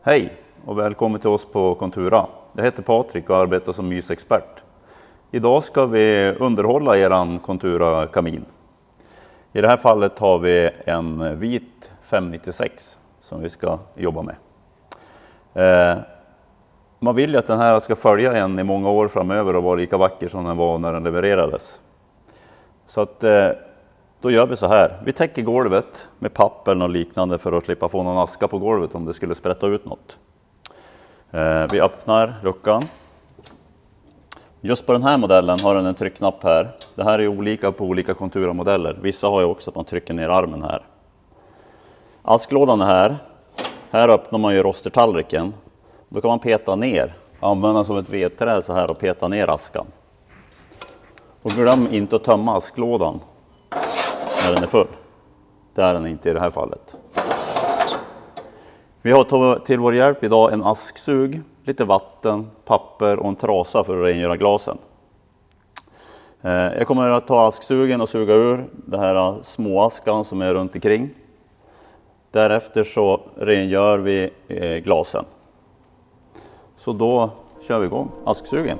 Hej och välkommen till oss på Contura. Jag heter Patrik och arbetar som mysexpert. Idag ska vi underhålla eran Contura kamin. I det här fallet har vi en vit 596 som vi ska jobba med. Man vill ju att den här ska följa en i många år framöver och vara lika vacker som den var när den levererades. Så att då gör vi så här. Vi täcker golvet med papper och liknande för att slippa få någon aska på golvet om det skulle sprätta ut något. Vi öppnar luckan. Just på den här modellen har den en tryckknapp här. Det här är olika på olika Contura-modeller. Vissa har ju också att man trycker ner armen här. Asklådan är här. Här öppnar man ju rostertallriken. Då kan man peta ner. Använda som ett vedträ så här och peta ner askan. Och glöm inte att tömma asklådan när den är full. Det är den inte i det här fallet. Vi har till vår hjälp idag en asksug, lite vatten, papper och en trasa för att rengöra glasen. Jag kommer att ta asksugen och suga ur det här småaskan som är runt omkring. Därefter så rengör vi glasen. Så då kör vi igång asksugen.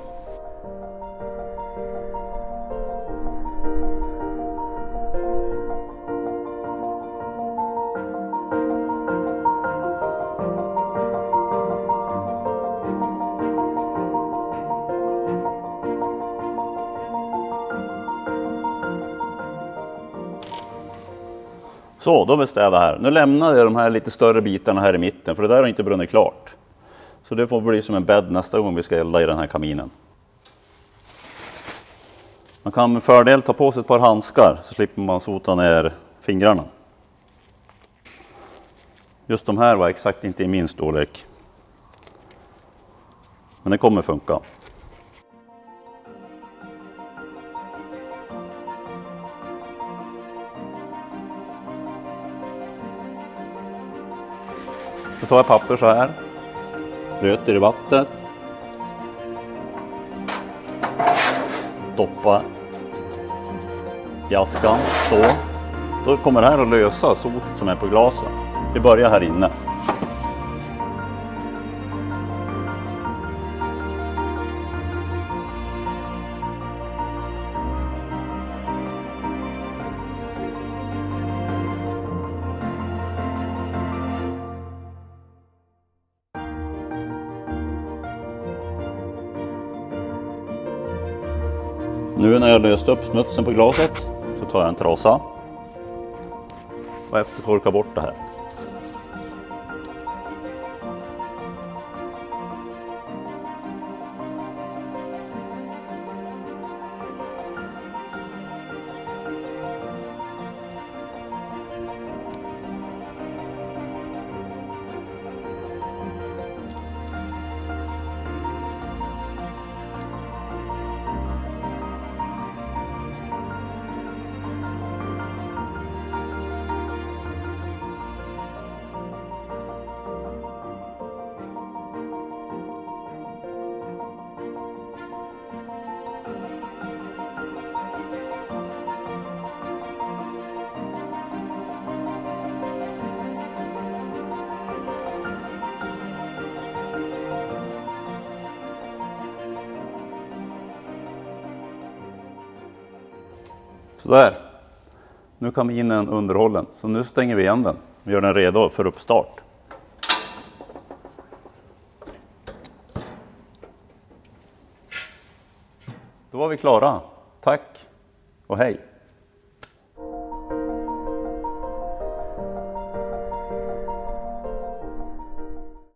Så, då bestämmer jag här. Nu lämnar jag de här lite större bitarna här i mitten, för det där har inte brunnit klart. Så det får bli som en bädd nästa gång vi ska elda i den här kaminen. Man kan med fördel ta på sig ett par handskar så slipper man sota ner fingrarna. Just de här var exakt inte i min storlek. Men det kommer funka. Så tar jag papper så här, röter i vattnet, doppa i askan, så. Då kommer det här att lösa sotet som är på glasen. Vi börjar här inne. Nu när jag löst upp smutsen på glaset så tar jag en trasa och eftertorkar bort det här. Sådär. Nu är kaminen underhållen. Så nu stänger vi igen den. Vi gör den redo för uppstart. Då var vi klara. Tack och hej.